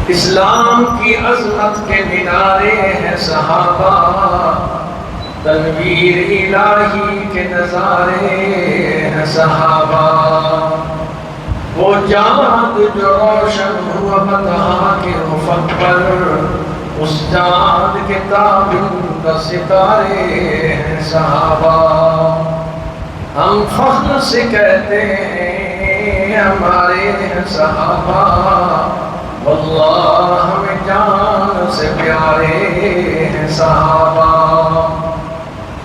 اسلام کی عظمت کے مینارے ہیں صحابہ، تنویر الہی کے نظارے ہیں صحابہ، وہ چاند جو روشن ہوا بتا کے افق پر، اس چاند کے تابندہ ستارے ہیں صحابہ۔ ہم فخر سے کہتے ہیں ہمارے ہیں صحابہ، واللہ ہمیں جان سے پیارے ہیں صحابہ۔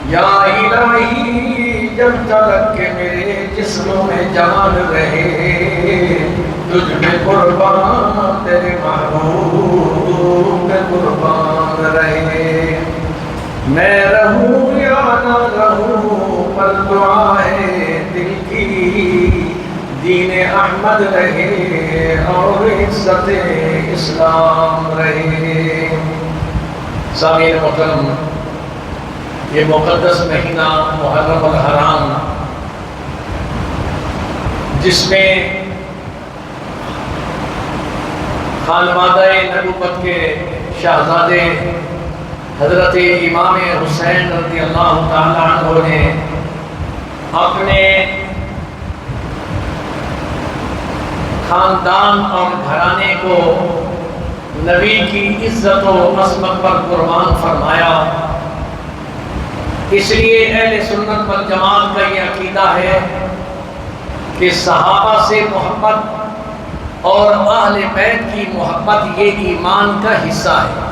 یا الہی جب تک کہ میرے جسم میں جان رہے، تجھ میں قربان تیرے محبوب میں قربان رہے، میں رہوں یا نہ رہوں پر دعا ہے دل کی، دین احمد رہے اور عزت اسلام رہے۔ سامعین محترم، یہ مقدس مہینہ محرم الحرام، جس میں خانوادہ نبوت کے شہزادے حضرت امام حسین رضی اللہ تعالیٰ عنہ نے اپنے خاندان اور گھرانے کو نبی کی عزت و عظمت پر قربان فرمایا۔ اس لیے اہل سنت والجماعت کا یہ عقیدہ ہے کہ صحابہ سے محبت اور اہل بیت کی محبت یہ ایمان کا حصہ ہے۔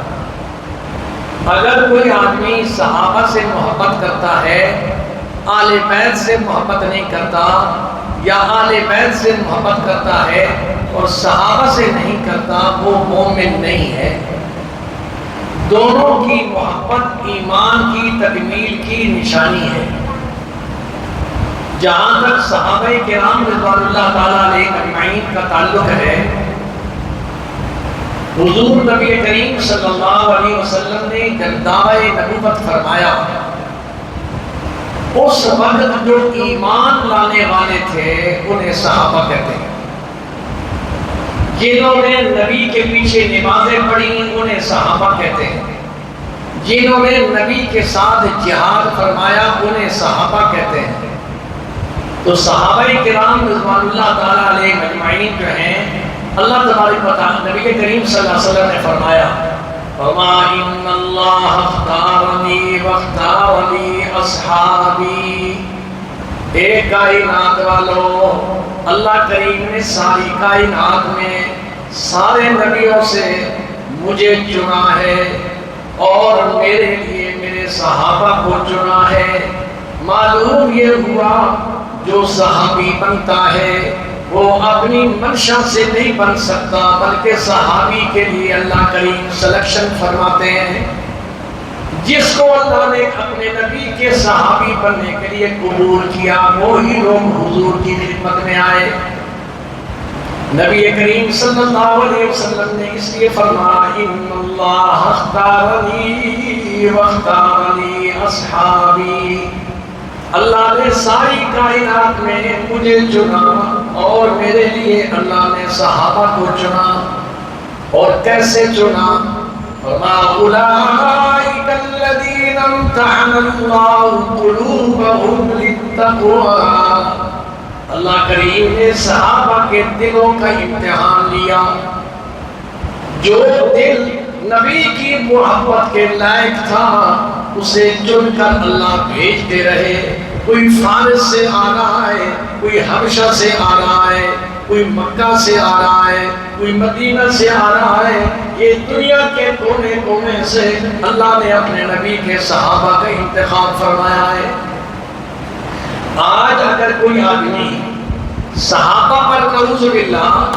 اگر کوئی آدمی صحابہ سے محبت کرتا ہے، اہل بیت سے محبت نہیں کرتا، یا اہل بیت سے محبت کرتا ہے اور صحابہ سے نہیں کرتا، وہ مومن نہیں ہے۔ دونوں کی محبت ایمان کی تکمیل کی نشانی ہے۔ جہاں تک صحابہ کرام رضوان اللہ تعالیٰ علیہ اجمعین کا تعلق ہے، حضور نبی کریم صلی اللہ علیہ وسلم نے جب دعوی نبوت فرمایا، اس وقت جو ایمان لانے والے تھے انہیں صحابہ کہتے ہیں، جنہوں نے نبی کے پیچھے نمازیں پڑھی انہیں صحابہ کہتے ہیں، جنہوں نے نبی کے ساتھ جہاد فرمایا انہیں صحابہ کہتے ہیں۔ تو صحابہ کرام رضوان اللہ تعالیٰ علیہ اجمعین جو ہیں، اللہ تبارک و تعالیٰ نبی کریم صلی اللہ علیہ وسلم نے فرمایا، وَمَا إِنَّ اللَّهَ اخْتَارَنِي وَاخْتَارَ لِي أَصْحَابِي۔ اے کائنات والو، اللہ کریم نے ساری کائنات میں سارے نبیوں سے مجھے چنا ہے اور میرے لیے میرے صحابہ کو چنا ہے۔ معلوم یہ ہوا جو صحابی بنتا ہے وہ اپنی منشا سے نہیں بن سکتا، بلکہ صحابی کے لیے اللہ کریم سلیکشن فرماتے ہیں۔ جس کو اللہ نے اپنے نبی کے صحابی بننے کے لیے قبول کیا، وہی لوگ حضور کی خدمت میں آئے۔ نبی کریم صلی اللہ علیہ وسلم نے اس لیے فرمایا، ان اللہ اختارنی واختار لی اصحابی، اللہ نے ساری کائنات میں مجھے چنا اور میرے لیے اللہ نے صحابہ کو چنا۔ اور کیسے چنا؟ وَمَا أُولَٰئِكَ الَّذِينَ امْتَحَنَ اللَّهُ قُلُوبَهُمْ لِلتَّقْوَىٰ، اللہ کریم نے صحابہ کے دلوں کا امتحان لیا۔ جو دل نبی کی محبت کے لائق تھا اسے چن کر اللہ بھیجتے رہے۔ کوئی فارس سے آ رہا ہے، کوئی حبشہ سے آ رہا ہے، کوئی مکہ سے آ رہا ہے، کوئی مدینہ سے آ رہا ہے، یہ دنیا کے کونے کونے سے اللہ نے اپنے نبی کے صحابہ کا انتخاب فرمایا ہے۔ آج اگر کوئی آدمی صحابہ پر نعوذ باللہ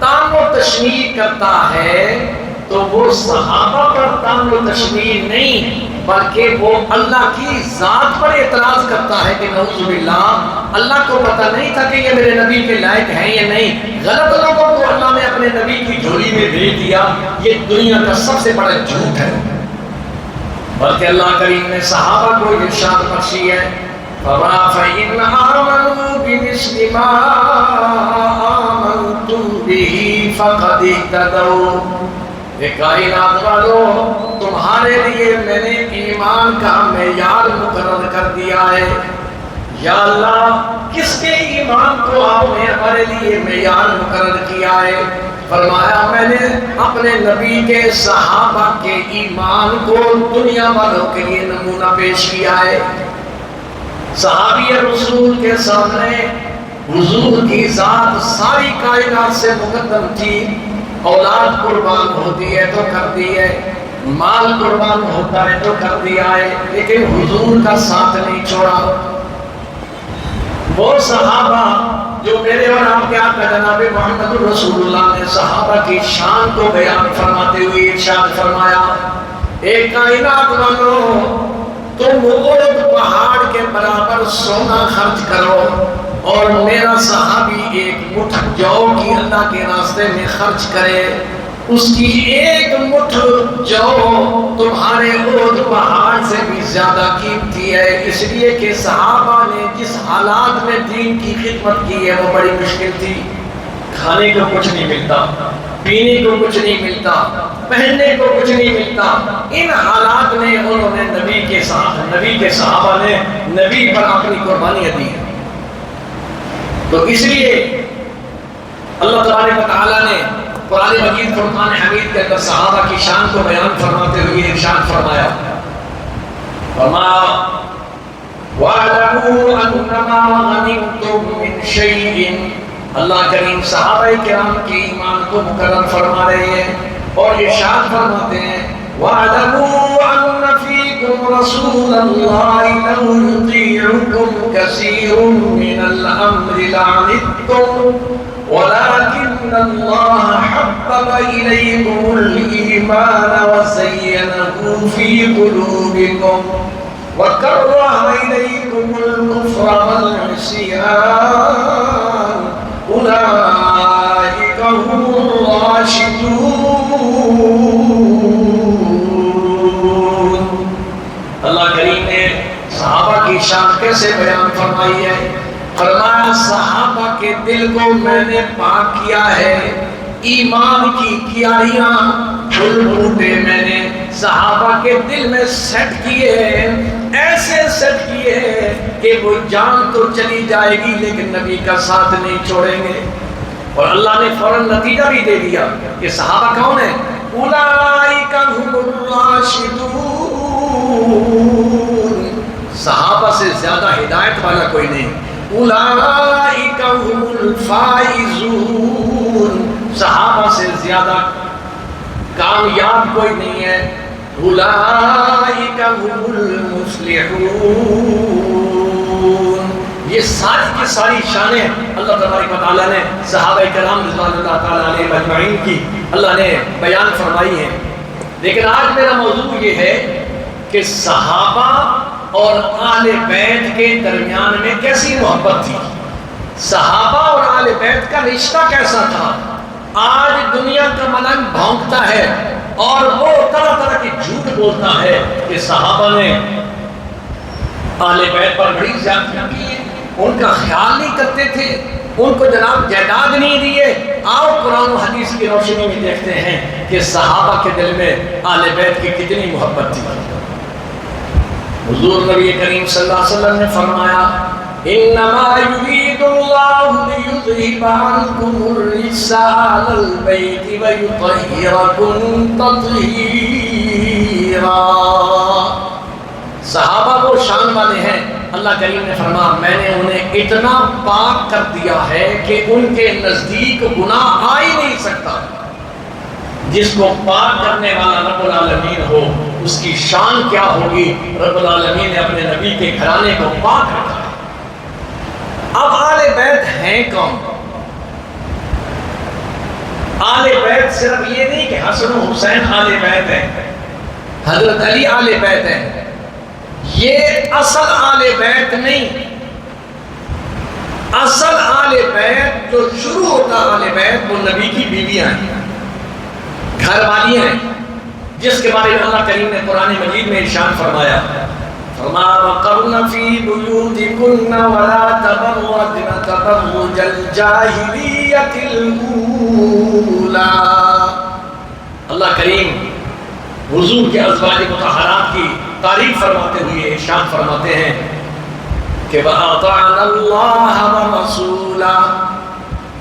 طعن و تشنیع کرتا ہے تو وہ صحابہ پر طعن و تشنیع نہیں، بلکہ وہ اللہ کی ذات پر اعتراض کرتا ہے کہ نعوذ باللہ اللہ کو پتہ نہیں تھا کہ یہ میرے نبی کے لائق ہیں یا نہیں، غلط لوگوں کو اللہ نے اپنے نبی کی جھولی میں بھیج دیا۔ یہ دنیا کا سب سے بڑا جھوٹ ہے۔ بلکہ اللہ کریم نے صحابہ کو ارشاد بخشی ہے، فَإِنْ آمَنُوا بِمِثْلِ مَا آمَنْتُمْ بِهِ فقد اهتدوا، اے کائنات والو تمہارے لیے میں نے ایمان کا معیار مقرر کر دیا ہے۔ یا اللہ کس کے ایمان کو آپ نے ہمارے لیے معیار مقرر کیا ہے؟ فرمایا میں نے اپنے نبی کے صحابہ کے ایمان کو دنیا والوں کے لیے نمونہ پیش کیا ہے۔ صحابی رسول کے سامنے حضور کی ذات ساری کائنات سے مقدم تھی۔ اولاد قربان ہوتی ہے تو کر دی ہے، مال قربان ہوتا ہے تو کر دیا ہے، لیکن حضور کا ساتھ نہیں چھوڑا۔ وہ صحابہ جو میرے اور آپ کے آقا جناب محمد رسول اللہ نے صحابہ کی شان کو بیان فرماتے ہوئے ارشاد فرمایا، اے کائنات والو تم احد پہاڑ کے برابر سونا خرچ کرو اور میرا صحابی ایک مٹھ جو کی اللہ کے راستے میں خرچ کرے، اس کی ایک مٹھ جو تمہارے احد پہاڑ سے بھی زیادہ قیمتی ہے، اس لیے کہ صحابہ نے جس حالات میں دین کی خدمت کی ہے وہ بڑی مشکل تھی۔ کھانے کو کچھ نہیں ملتا، پینے کو کچھ نہیں ملتا، پہننے کو کچھ نہیں ملتا، ان حالات میں انہوں نے نبی کے ساتھ، نبی کے صحابہ نے نبی پر اپنی قربانیاں دی ہیں۔ تو اس لیے اللہ تبارک و تعالیٰ نے قرآن مجید فرقان حمید کے اندر صحابہ کی شان کو بیان فرماتے ہوئے ارشاد فرمایا، وَاعْلَمُوا أَنَّمَا غَنِمْتُم مِّن شَيْءٍ، اللہ کریم صحابہ کرام کے ایمان کو مقرر فرما رہے ہیں اور ارشاد فرماتے ہیں، وَاعْلَمُوا أَنَّ فِيكُمْ رَسُولَ اللَّهِ لَوْ يُطِيعُكُمْ كَثِيرٌ مِّنَ الْأَمْرِ لَعَنِتُّمْ وَلَكِنَّ اللَّهَ حَبَّبَ إِلَيْكُمُ الْإِيمَانَ وَزَيَّنَهُ فِي قُلُوبِكُمْ وَكَرَّهَ إِلَيْكُمُ الْكُفْرَ وَالْعِصْيَانَ أُولَئِكَ هُمُ الرَّاشِدُونَ۔ اللہ کریم نے صحابہ کی شان کیسے بیان فرمائی ہے؟ فرمایا صحابہ کے دل کو میں نے پاک کیا ہے، ایمان کی کیاریاں پھول بوٹے میں نے صحابہ کے دل میں سیٹ کیے ہیں، ایسے سیٹ کیے ہیں کہ وہ جان تو چلی جائے گی لیکن نبی کا ساتھ نہیں چھوڑیں گے۔ اور اللہ نے فوراً نتیجہ بھی دے دیا کہ صحابہ کون ہیں؟ اولئک هم الراشدون، صحابہ سے زیادہ ہدایت والا کوئی نہیں۔ اولئک هم الفائزون، صحابہ سے زیادہ کامیاب کوئی نہیں ہے۔ اولئک هم المفلحون، یہ ساری کی ساری شانیں اللہ تبارک و تعالیٰ نے صحابہ کرام رضوان اللہ تعالیٰ علیہ اجمعین کی اللہ نے بیان فرمائی ہیں۔ لیکن آج میرا موضوع یہ ہے کہ صحابہ اور آل بیت کے درمیان میں کیسی محبت تھی، صحابہ اور آل بیت کا رشتہ کیسا تھا۔ آج دنیا کا ملنگ بھونکتا ہے اور وہ طرح طرح کی جھوٹ بولتا ہے کہ صحابہ نے آل بیت پر بڑی زیادتیاں کی ہیں، ان کا خیال نہیں کرتے تھے، ان کو جناب جائیداد نہیں دیے۔ آؤ قرآن و حدیث کی روشنی میں دیکھتے ہیں کہ صحابہ کے دل میں آل بیت کی کتنی محبت تھی۔ حضور نبی کریم صلی اللہ علیہ وسلم نے فرمایا، انما یرید اللہ لیذہب عنکم الرجس اہل البیت ویطہرکم تطہیرا۔ صحابہ وہ شان والے ہیں، اللہ کریم نے فرمایا میں نے انہیں اتنا پاک کر دیا ہے کہ ان کے نزدیک گناہ آ ہی نہیں سکتا۔ جس کو پاک کرنے والا رب العالمین ہو اس کی شان کیا ہوگی۔ رب العالمین نے اپنے نبی کے گھرانے کو پاک رکھا ہے۔ اب آل بیت ہیں کون؟ آل بیت صرف یہ نہیں کہ حسن و حسین آل بیت ہیں، حضرت علی آل بیت ہیں، یہ اصل آل بیت نہیں۔ اصل آل بیت جو شروع ہوتا آل بیت وہ نبی کی بیویاں ہیں، گھر والی ہیں، جس کے بارے میں اللہ کریم نے قرآن مجید میں ارشاد فرمایا، فرمایا وقرن فی بیوتکن ولا تبرجن تبرج الجاہلیۃ الاولی. اللہ کریم حضور کے ازواج مطہرات کی تعریف فرماتے ہوئے ارشاد فرماتے ہیں کہ وَأَطَعْنَ اللَّهَ وَرَسُولَهُ،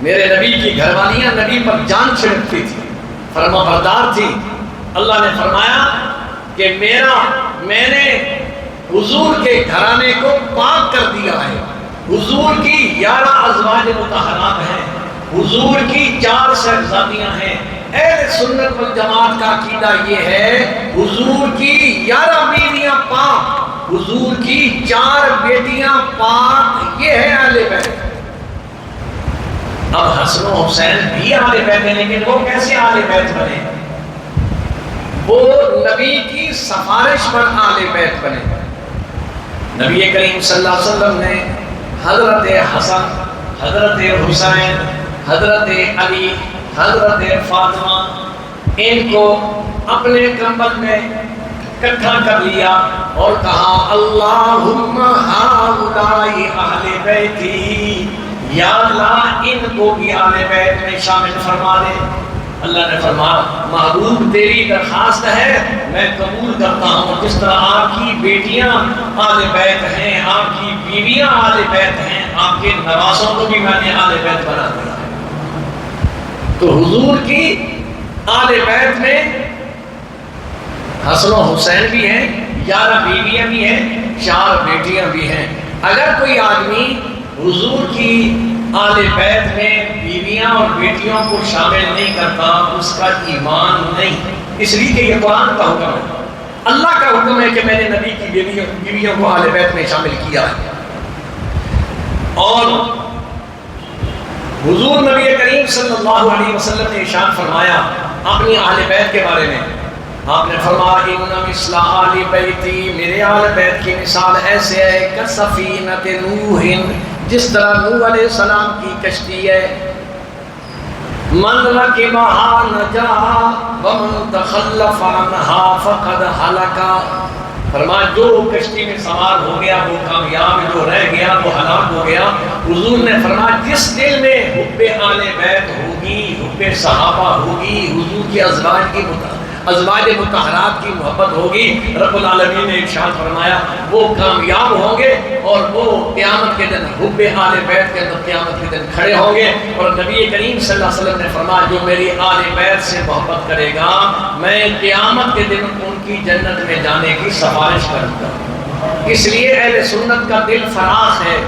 میرے نبی کی گھر والیاں نبی پر جان چھڑکتی تھی، فرما بردار تھی. اللہ نے فرمایا کہ میں نے حضور کے گھرانے کو پاک کر دیا ہے. حضور کی 11 ازواج مطہرات ہیں، حضور کی 4 صاحبزادیاں ہیں. اہل سنت والجماعت کا عقیدہ یہ ہے حضور کی 11 بیویاں پاک، حضور کی 4 بیٹیاں پاک، یہ ہے اہل بیت. اب حسن و حسین بھی اہل بیت ہیں، لیکن وہ کیسے اہل بیت بنے؟ وہ نبی کی سفارش پر اہل بیت بنے. نبی کریم صلی اللہ علیہ وسلم نے حضرت حسن، حضرت حسین، حضرت علی، حضرت فاطمہ، ان کو اپنے کمبل میں اکٹھا کر لیا اور کہا اللہم ہؤلاء اہل بیتی، یا اللہ ان کو بھی اہل بیت میں شامل فرما دے. اللہ نے فرمایا محبوب تیری درخواست ہے میں قبول کرتا ہوں. جس طرح آپ کی بیٹیاں اہل بیت ہیں، آپ کی بیویاں اہل بیت ہیں، آپ کے نواسوں کو بھی میں نے اہل بیت بنا دیا. تو حضور کی اہل بیت میں حسن و حسین بھی ہیں، 11 بیویاں بھی ہیں، 4 بیٹیاں بھی ہیں. اگر کوئی آدمی حضور کی اہل بیت میں بیویاں اور بیٹیوں کو شامل نہیں کرتا اس کا ایمان نہیں. اس لیے کہ یہ قرآن کا حکم ہے، اللہ کا حکم ہے کہ میں نے نبی کی بیویوں کو اہل بیت میں شامل کیا ہے. اور حضور نبی کریم صلی اللہ علیہ وسلم نے ارشاد فرمایا اپنی اہل بیت کے بارے میں، آپ نے فرمایا ان مثل آل بیتی، میرے اہل بیت کی مثال ایسے ہے کسفینۃ نوح، جس طرح نوح علیہ السلام کی کشتی ہے. من رکبہا نجا ومن تخلف عنہا فقد ہلک. فرمایا جو کشتی میں سوار ہو گیا وہ کامیاب، جو رہ گیا وہ ہلاک ہو گیا. حضور نے فرمایا جس دل میں حب آل بیت ہوگی، حب صحابہ ہوگی، حضور کی ازواج مطہرات کی محبت ہوگی، رب العالمین نے ارشاد فرمایا وہ کامیاب ہوں گے اور وہ قیامت کے دن حب آل بیت کے اندر قیامت کے دن کھڑے ہوں گے. اور نبی کریم صلی اللہ علیہ وسلم نے فرمایا جو میری آل بیت سے محبت کرے گا میں قیامت کے دن ان کی جنت میں جانے کی سفارش کروں گا. اس لیے اہل سنت کا دل فراخ ہے.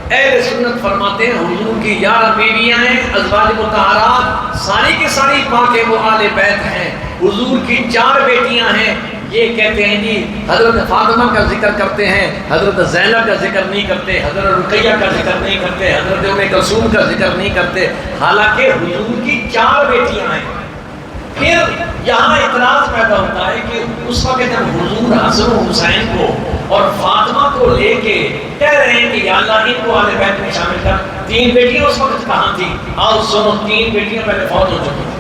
اہل سنت فرماتے ہیں حضور کی 11 بیویاں ہیں، ازواج مطہرات ساری کی ساری پاک وہ آل بیت ہیں. حضور کی 4 بیٹیاں ہیں. یہ کہتے ہیں جی حضرت فاطمہ کا ذکر کرتے ہیں، حضرت زینب کا ذکر نہیں کرتے، حضرت رقیہ کا ذکر نہیں کرتے، حضرت ام کلثوم کا ذکر نہیں کرتے، حالانکہ حضور کی 4 بیٹیاں ہیں. پھر یہاں اعتراض پیدا ہوتا ہے کہ اس وقت جب حضور حسن و حسین کو اور فاطمہ کو لے کے کہہ رہے ہیں کہ یا اللہ ان کو اہل بیت میں شامل کر، 3 بیٹیاں اس وقت کہاں تھی؟ آؤ سنو، 3 بیٹیاں پہلے فوت ہو چکی تھیں.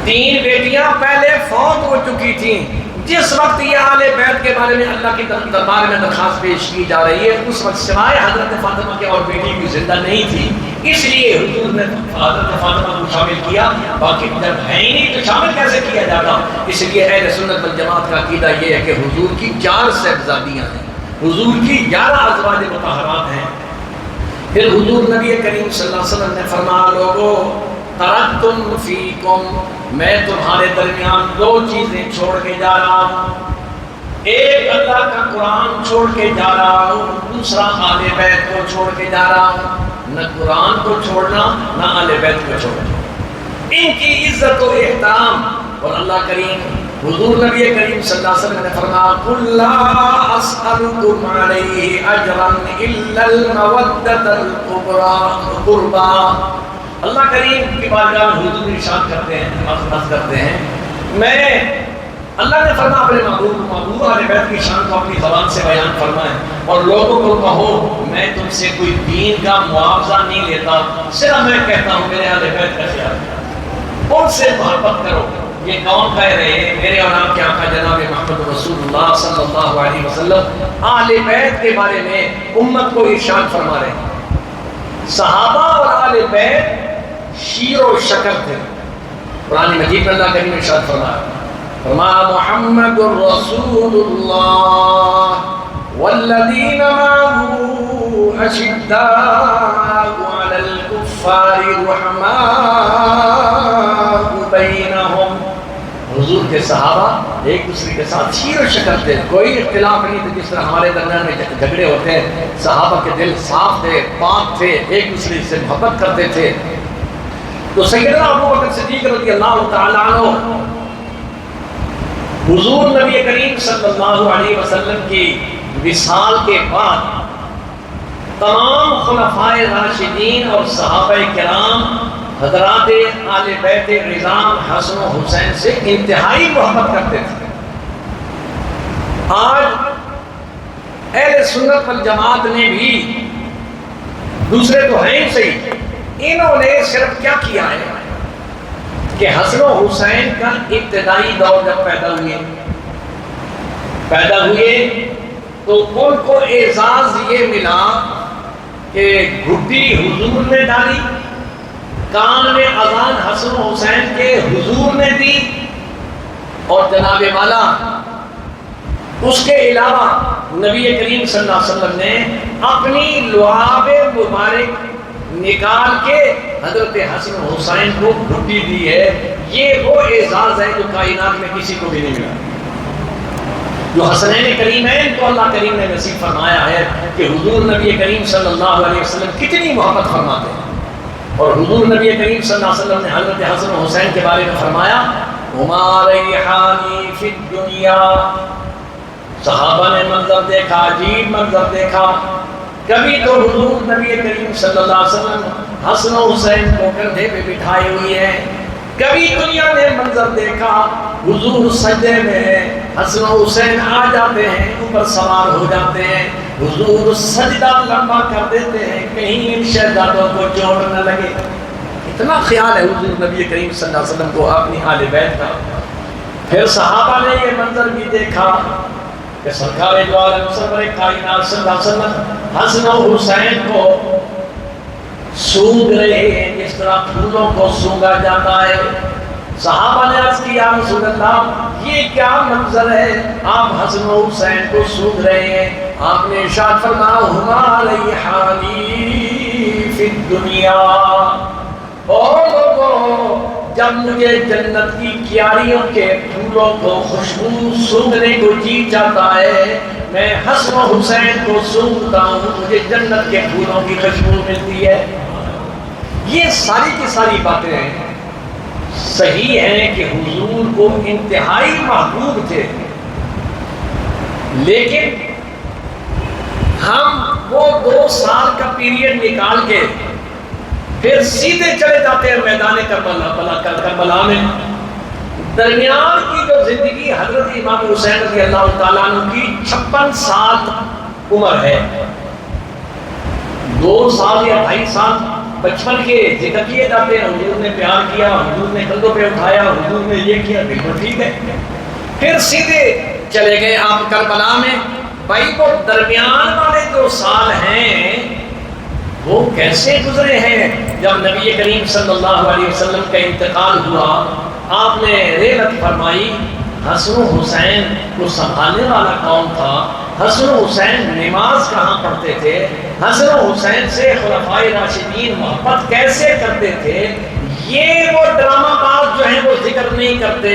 3 بیٹیاں پہلے فوت ہو چکی تھیں. جس وقت یہ اہل بیت کے بارے میں اللہ کی دربار میں درخواست پیش کی جا رہی ہے اس وقت سوائے حضرت فاطمہ کے اور بیٹی بھی زندہ نہیں تھی. اس لیے حضور نے حضرت فاطمہ کو شامل کیا، باقی جب ہے ہی نہیں تو شامل کیسے کیا جاتا؟ اس لیے اہل سنت والجماعت کا عقیدہ یہ ہے کہ حضور کی 4 صاحبزادیاں ہیں، حضور کی 11 ازواج مطہرات ہیں. پھر حضور نبی کریم صلی اللہ علیہ وسلم نے فرمایا لوگو ترکتم فیکم، میں تمہارے درمیان 2 چیزیں چھوڑ کے جا رہا ہوں. ایک اللہ کا قرآن چھوڑ کے جا رہا ہوں، دوسرا اہل بیت کو چھوڑ کے جا رہا ہوں. نہ قرآن کو چھوڑنا نہ اہل بیت کو چھوڑنا، ان کی عزت و احترام. اور اللہ کریم حضور نبی کریم صلی اللہ علیہ وسلم نے فرمایا قل لا اسألکم علیہ اجرا الا المودۃ القربی. اللہ کریم کی بارگاہ میں حضور ارشاد کرتے ہیں، عرض کرتے ہیں میں اللہ نے فرمایا اپنے محبوب اہل بیت کی شان کو اپنی زبان سے بیان فرمائیں اور لوگوں کو کہو میں تم سے کوئی دین کا معاوضہ نہیں لیتا، صرف میں کہتا ہوں میرے اہل بیت کا خیال کرو، ان سے محبت کرو. یہ کون کہہ رہے ہیں؟ میرے اور آپ کے آقا جناب محمد رسول اللہ صلی اللہ علیہ وسلم اہل بیت کے بارے میں امت کو ارشاد فرما رہے ہیں۔ صحابہ اور اہل بیت شیر و شکر تھے۔ قرآن مجید میں اللہ کریم ارشاد فرمایا محمد رسول اللہ والذین معه اشداء علی الکفار رحماء بینہم۔ حضور کے صحابہ ایک دوسرے کے ساتھ شیر و شکر تھے، کوئی اختلاف نہیں تھا۔ جس طرح ہمارے درمیان میں جھگڑے ہوتے ہیں، صحابہ کے دل صاف تھے، پاک تھے، ایک دوسرے سے محبت کرتے تھے۔ تو سیدنا ابوبکر صدیق رضی اللہ تعالیٰ عنہ حضور نبی کریم صلی اللہ علیہ وسلم کی وصال کے بعد تمام خلفائے راشدین اور صحابہ کرام حضرات آل بیت نظام حسن و حسین سے انتہائی محبت کرتے تھے۔ آج اہل سنت والجماعت نے بھی، دوسرے تو ہیں صحیح، انہوں نے صرف کیا کیا ہے کہ حسن و حسین کا ابتدائی دور جب پیدا ہوئے تو ان کو اعزاز یہ ملا کہ گھٹی حضور نے ڈالی، کان میں اذان حسن و حسین کے حضور نے دی، اور جناب والا اس کے علاوہ نبی کریم صلی اللہ علیہ وسلم نے اپنی لعاب مبارک نکال کے حضرت حسن و حسین کو گھٹی دی ہے۔ یہ وہ اعزاز ہے جو کائنات میں کسی کو بھی نہیں ملا۔ جو حسنین کریمین کو اللہ کریم نے نصیب فرمایا ہے کہ حضور نبی کریم صلی اللہ علیہ وسلم کتنی محبت فرماتے ہیں، اور حضور نبی کریم صلی اللہ علیہ وسلم نے حضرت حسن و حسین کے بارے میں فرمایا ہما ریحانی فی الدنیا۔ صحابہ نے منظر دیکھا، عجیب منظر دیکھا۔ کبھی تو حضور نبی کریم صلی اللہ علیہ وسلم حسن و حسین کو کندھے پہ بٹھائے ہوئی ہیں۔ کبھی دنیا نے منظر دیکھا حضور سجدے میں حسن و حسین آ جاتے ہیں، اوپر سوار ہو جاتے ہیں، حضور سجدہ لمبا کر دیتے ہیں کہیں ان شہزادوں کو چوٹ نہ لگے۔ اتنا خیال ہے حضور نبی کریم صلی اللہ علیہ وسلم کو اپنی آل بیت کا۔ پھر صحابہ نے یہ منظر بھی دیکھا کہ سرکار دو عالم سرور کائنات صلی اللہ علیہ وسلم حسن و حسین کو سونگ رہے ہیں جس طرح پھولوں کو سونگا جاتا ہے۔ صحابہ نے عرض کیا رسول اللہ یہ کیا منظر ہے، آپ حسن و حسین کو سونگ رہے ہیں؟ آپ نے ارشاد فرمایا ہما ریحانی فی الدنیا۔ اور لوگوں جب مجھے جنت کی کیاریوں کے پھولوں کو خوشبو سونگھنے کو جی چاہتا ہے، میں حسن و حسین کو سونگھتا ہوں، مجھے جنت کے پھولوں کی خوشبو ملتی ہے۔ یہ ساری کی ساری باتیں صحیح ہیں کہ حضور کو انتہائی محبوب تھے، لیکن ہم وہ 2 سال کا پیریڈ نکال کے پھر سیدھے چلے جاتے ہیں میدان کربلا میں۔ درمیان کی جو زندگی حضرت امام حسین رضی اللہ تعالیٰ عنہ کی 56 سال عمر ہے، 2 سال یا 2.5 سال بچپن کے ذکر کیے جاتے ہیں، حضور نے پیار کیا، حضور نے کندھوں پہ اٹھایا، حضور نے یہ کیا، بالکل ٹھیک ہے۔ پھر سیدھے چلے گئے آپ کربلا میں۔ بھائی وہ درمیان والے جو سال ہیں وہ کیسے گزرے ہیں؟ جب نبی کریم صلی اللہ علیہ وسلم کا انتقال ہوا، آپ نے رحمت فرمائی، حسن و حسین کو سنبھالنے والا کون تھا؟ حسن و حسین نماز کہاں پڑھتے تھے؟ حسن و حسین سے خلفائے راشدین محبت کیسے کرتے تھے؟ یہ وہ ڈرامہ باز جو ہیں وہ ذکر نہیں کرتے،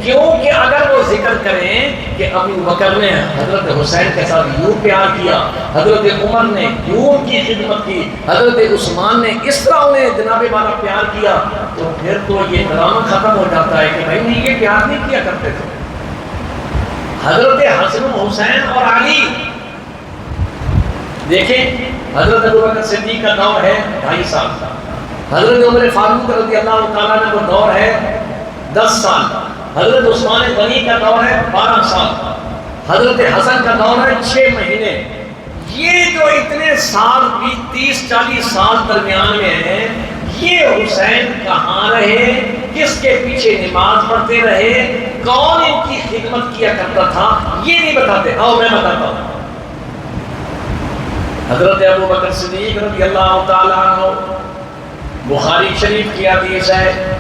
کیونکہ اگر وہ ذکر کریں کہ ابو بکر نے حضرت حسین کے ساتھ یوں پیار کیا، حضرت عمر نے یوں ان کی خدمت کی، حضرت عثمان نے اس طرح انہیں جناب والا پیار کیا، تو پھر تو یہ ڈرامہ ختم ہو جاتا ہے کہ بھائی نہیں یہ پیار نہیں کیا کرتے تھے۔ حضرت حسن و حسین اور علی دیکھیں، حضرت ابوبکر صدیق کا دور ہے 2.5 سال کا، حضرت عمر فاروق رضی اللہ تعالیٰ نے وہ دور ہے 10 سال، حضرت عثمان غنی کا دور ہے 12 سال، حضرت حسن کا دور ہے 6 مہینے۔ یہ جو اتنے سال بھی 30-40 سال درمیان میں ہیں، یہ حسین کہاں رہے؟ کس کے پیچھے نماز پڑھتے رہے، کون ان کی خدمت کیا کرتا تھا، یہ نہیں بتاتے۔ آؤ میں بتاتا ہوں۔ حضرت ابو بکر صدیق رضی اللہ تعالیٰ عنہ، بخاری شریف کی حدیث ہے،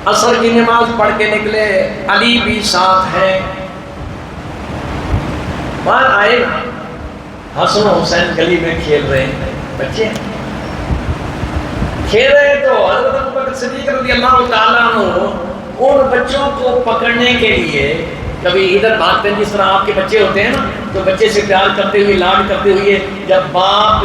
عصر کی نماز پڑھ کے نکلے، علی بھی ساتھ ہے۔ بعد آئے، حسن و حسین گلی میں کھیل رہے ہیں، بچے کھیل رہے ہیں، تو حضرت ابو بکر صدیق رضی اللہ تعالیٰ عنہ ان بچوں کو پکڑنے کے لیے کبھی ادھر بھاگتے ہیں، جس طرح آپ کے بچے ہوتے ہیں نا، تو بچے سے پیار کرتے ہوئے، لاڈ کرتے ہوئے، جب باپ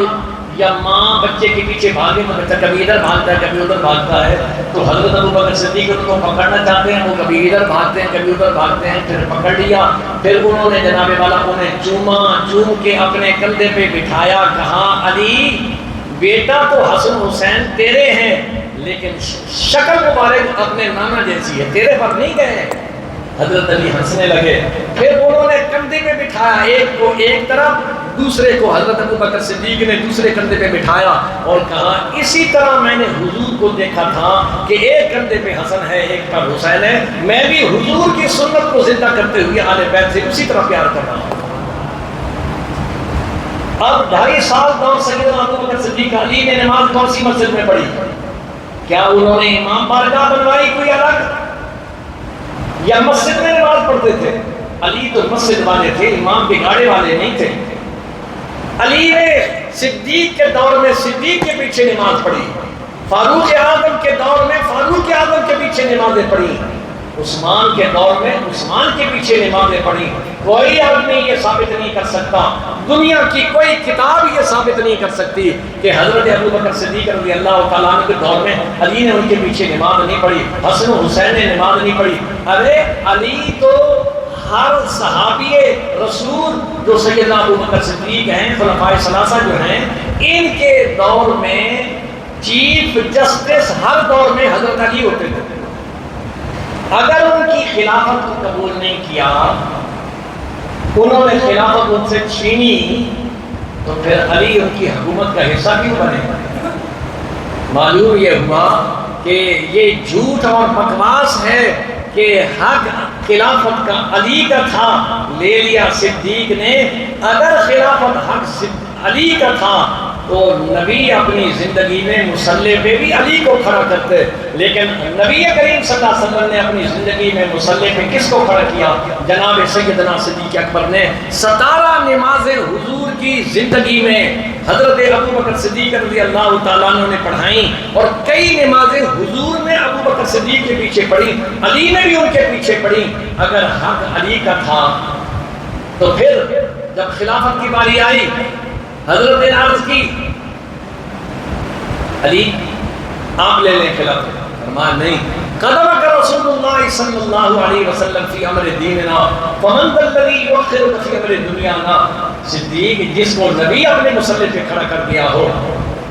یا ماں بچے کے پیچھے بھاگے تو بچہ کبھی ادھر بھاگتا ہے کبھی ادھر بھاگتا ہے، تو حضرت ابو بکر صدیق ان کو پکڑنا چاہتے ہیں، وہ کبھی ادھر بھاگتے ہیں کبھی ادھر بھاگتے ہیں، پھر پکڑ لیا، پھر انہوں نے جناب والا انہیں چوما، چوم کے اپنے کندھے پہ بٹھایا، کہا علی بیٹا تو حسن حسین تیرے ہیں، لیکن شکل مبارک اپنے نانا جیسی ہے، تیرے پر نہیں گئے۔ حضرت علی ہنسنے لگے، پھر انہوں نے کندھے پہ بٹھایا، ایک کو ایک طرف، دوسرے کو حضرت ابو بکر صدیق نے دوسرے کندھے پہ بٹھایا اور کہا اسی طرح میں نے حضور کو دیکھا تھا کہ ایک کندھے پہ حسن ہے ایک پر حسین ہے، میں بھی حضور کی سنت کو زندہ کرتے ہوئے آل بیت سے اسی طرح پیار کر رہا ہوں۔ اب 2.5 سال دور سیدنا ابو بکر صدیق، علی نے نماز کون سی مسجد میں پڑھی؟ کیا انہوں نے امام بارگاہ بنوائی کوئی الگ، یا مسجد میں نماز پڑھتے تھے؟ علی تو مسجد والے تھے، امام بگاڑے والے نہیں تھے۔ علی نے صدیق کے دور میں صدیق کے پیچھے نماز پڑھی، فاروق اعظم کے دور میں فاروق اعظم کے پیچھے نمازیں پڑھی، عثمان کے دور میں عثمان کے پیچھے نمازیں پڑھی۔ کوئی آدمی یہ ثابت نہیں کر سکتا، دنیا کی کوئی کتاب یہ ثابت نہیں کر سکتی کہ حضرت ابو بکر صدیق رضی اللہ تعالیٰ عنہ کے دور میں علی نے ان کے پیچھے نماز نہیں پڑھی، حسن و حسین نے نماز نہیں پڑھی۔ ارے علی تو ہر صحابی رسول جو سیدنا ابو بکر صدیق ہیں، خلفائے ثلاثہ جو ہیں، ان کے دور میں چیف جسٹس ہر دور میں حضرت علی ہوتے تھے۔ اگر ان کی خلافت کو قبول نہیں کیا، انہوں نے خلافت ان سے چھینی، تو پھر علی ان کی حکومت کا حصہ کیوں بنے؟ معلوم یہ ہوا کہ یہ جھوٹ اور بکواس ہے کہ حق خلافت کا علی کا تھا، لے لیا صدیق نے۔ اگر خلافت حق علی کا تھا تو نبی اپنی زندگی میں مصلی پہ بھی علی کو کھڑا کرتے، لیکن نبی کریم صلی اللہ علیہ وسلم نے اپنی زندگی میں مصلی پہ کس کو کھڑا کیا؟ جناب سیدنا صدیق اکبر نے 17 نمازیں حضور کی زندگی میں حضرت ابو بکر صدیق رضی اللہ تعالیٰ عنہ نے پڑھائیں، اور کئی نمازیں حضور نے ابو بکر صدیق کے پیچھے پڑھی، علی نے بھی ان کے پیچھے پڑھی۔ اگر حق علی کا تھا تو پھر جب خلافت کی باری آئی، حضرت نے عرض کی علی آپ لے لیں خلافت، فرمایا نہیں، قدم کر رسول اللہ صلی اللہ علیہ وسلم فی امر دیننا فمن ذا الذی یؤخر فی امر دنیانا۔ صدیق جس کو نبی اپنے مصلی پہ کھڑا کر دیا ہو،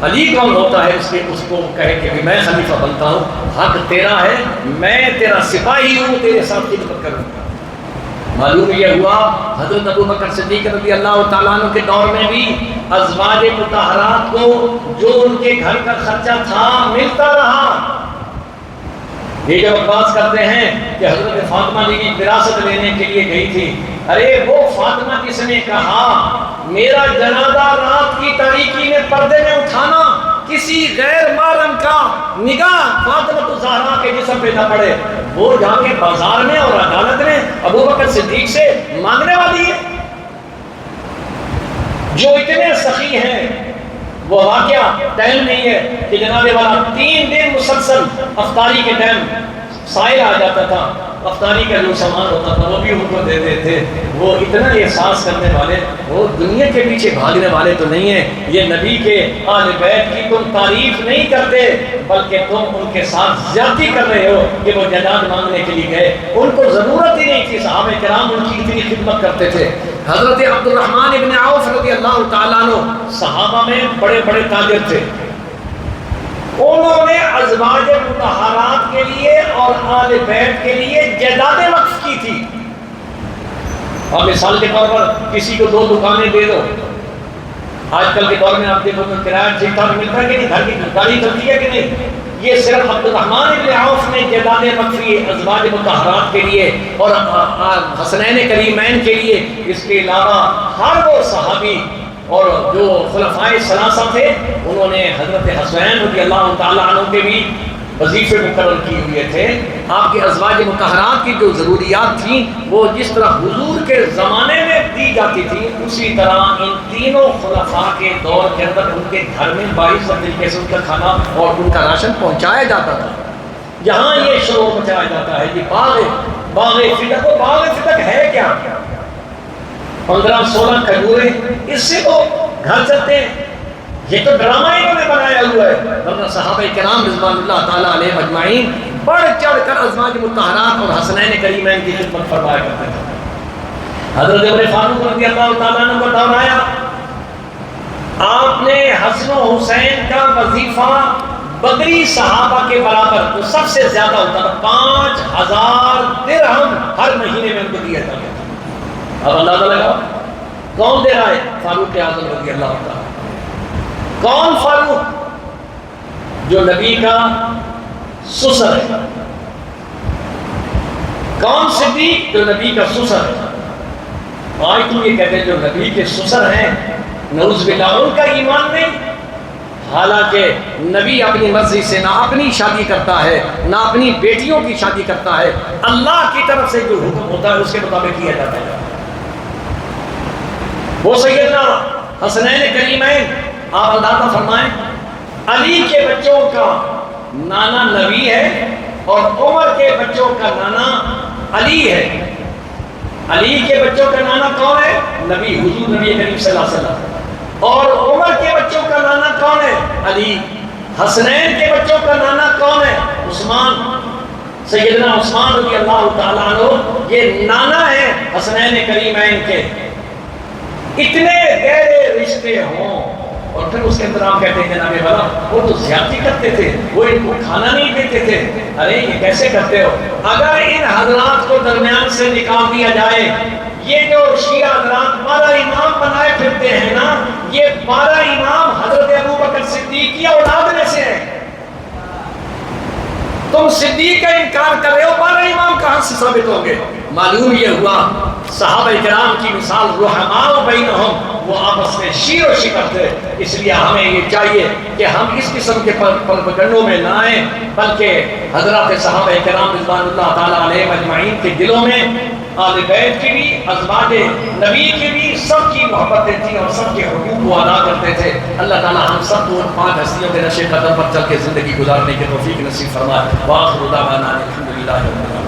علی کون ہوتا ہے اس کو کہے کہ میں خلیفہ بنتا ہوں؟ حق تیرا ہے، میں تیرا سپاہی ہوں، تیرے ساتھ خدمت کروں گا۔ معلوم یہ ہوا حضرت ابو بکر صدیق رضی اللہ تعالیٰ عنہ کے دور میں بھی ازواج مطہرات کو جو ان کے گھر کا خرچہ تھا ملتا رہا۔ یہ جو بات کرتے ہیں کہ حضرت فاطمہ کی وراثت لینے کے لیے گئی تھی، ارے وہ فاطمہ کس نے کہا میرا جنازہ رات کی تاریکی میں پردے میں اٹھانا، کسی غیر محرم کا نگاہ فاطمہ الزہرا کے جسم پہ نہ پڑے، وہ جا کے بازار میں اور عدالت میں ابو بکر صدیق سے مانگنے والی ہے؟ جو اتنے سخی ہیں، وہ واقعہ ٹائم نہیں ہے کہ جناب والا 3 دن مسلسل افطاری کے ٹائم سائل آ جاتا تھا، افطاری کا جو سامان ہوتا تھا وہ بھی ان کو دیتے تھے۔ وہ اتنا احساس کرنے والے، وہ دنیا کے پیچھے بھاگنے والے تو نہیں ہیں۔ یہ نبی کے آل بیت کی تم تعریف نہیں کرتے، بلکہ تم ان کے ساتھ زیادتی کر رہے ہو کہ وہ جائیداد مانگنے کے لیے گئے، ان کو ضرورت ہی نہیں تھی، صحابہ کرام ان کی اتنی خدمت کرتے تھے۔ حضرت عبد الرحمن ابن عوف رضی اللہ تعالیٰ عنہ صحابہ میں بڑے بڑے تاجر تھے، انہوں نے ازواج مطہرات کے لیے اور آل بیت کے لیے جائیدادیں وقف کی تھی۔ اور مثال کے طور پر کسی کو 2 دکانیں دے دو، آج کل کے دور میں آپ دیکھو تو کرایہ ٹھیک ٹھاک ملتا ہے کہ نہیں، گھر کی گاڑی چلتی ہے کہ نہیں، یہ صرف عبد الرحمن بن عوف نے جداد مکفی ازواج مطہرات کے لیے اور حسنین کریمین کے لیے، اس کے علاوہ ہر وہ صحابی اور جو خلفائے ثلاثہ تھے انہوں نے حضرت حسین رضی اللہ تعالیٰ عنہ کے بھی وظیفے مقرر کیے ہوئے تھے۔ آپ کے ازواج مطہرات کی جو ضروریات تھیں وہ جس طرح حضور کے زمانے میں دی جاتی تھی، اسی طرح ان تینوں خلفاء کے دور کے اندر ان کے گھر میں باعث طریقے سے ان کا کھانا اور ان کا راشن پہنچایا جاتا تھا۔ یہاں یہ شور مچایا جاتا ہے کہ باغ فتق، و باغ فتق ہے کیا؟ 15-16 کھجوریں، اس سے تو گھر چلتے ہیں، یہ تو ڈرامہ انہوں نے بنایا ہوا ہے۔ ورنہ صحابہ کرام رضوان اللہ تعالیٰ علیہ اجمعین بڑھ چڑھ کر ازواج مطہرات اور حسنین کریمین کی خدمت فرمایا کرتے تھے۔ حضرت عمر فاروق رضی اللہ تعالیٰ عنہ کو دور آیا، آپ نے حسن و حسین کا وظیفہ بدری صحابہ کے برابر، جو سب سے زیادہ ہوتا تھا، 5000 درہم ہر مہینے میں ان کو دیا جاتا تھا۔ اب اندازہ لگاؤ کون دے رہا ہے؟ فاروق اعظم رضی اللہ تعالیٰ۔ کون فاروق؟ جو نبی کا سسر ہے۔ کون صدیق؟ جو نبی کا سسر ہے۔ آج تم یہ کہتے ہیں جو نبی کے سسر ہیں، نعوذ باللہ، ان کا ایمان نہیں۔ حالانکہ نبی اپنی مرضی سے نہ اپنی شادی کرتا ہے نہ اپنی بیٹیوں کی شادی کرتا ہے، اللہ کی طرف سے جو حکم ہوتا ہے اس کے مطابق کیا جاتا ہے۔ وہ سیدنا حسنین کریمین، آپ اندازہ فرمائیں، علی کے بچوں کا نانا نبی ہے اور عمر کے بچوں کا نانا علی ہے۔ علی کے بچوں کا نانا کون ہے؟ نبی، حضور نبی کریم صلی اللہ علیہ وسلم۔ اور عمر کے بچوں کا نانا کون ہے؟ علی۔ حسنین کے بچوں کا نانا کون ہے؟ عثمان، سیدنا عثمان رضی اللہ تعالیٰ عنہ، یہ نانا ہے حسنین کریمین کے۔ اتنے گہرے رشتے ہوں اور پھر اس کے اندر آپ کہتے ہیں جناب والا وہ تو زیادتی کرتے تھے، وہ ان کو کھانا نہیں دیتے تھے۔ ارے یہ کیسے کرتے ہو؟ اگر ان حضرات کو درمیان سے نکال دیا جائے، یہ جو شیعہ حضرات 12 امام بنائے پھرتے ہیں نا، یہ 12 امام حضرت ابوبکر صدیق کی اولاد میں سے ہیں۔ تم صدیق کا انکار کر رہے ہو، 12 امام کہاں سے ثابت ہوں گے؟ معلوم یہ ہوا صحابہ کرام کی مثال رحماء بینہم، وہ آپس میں شیر و شکر تھے۔ اس لیے ہمیں یہ چاہیے کہ ہم اس قسم کے پروپیگنڈوں میں نہ آئیں، بلکہ حضرات صحابہ کرام رضوان اللہ تعالیٰ علیہ اجمعین کے دلوں میں آل بیت کی بھی، ازواج نبی کی بھی، سب کی محبتیں تھیں اور سب کے حقوق کو ادا کرتے تھے۔ اللہ تعالیٰ ہم سب کو ان 5 ہستیوں کے نقش قدم پر چل کے زندگی گزارنے کی توفیق نصیب فرمائے۔ وآخر دعوانا الحمدللہ۔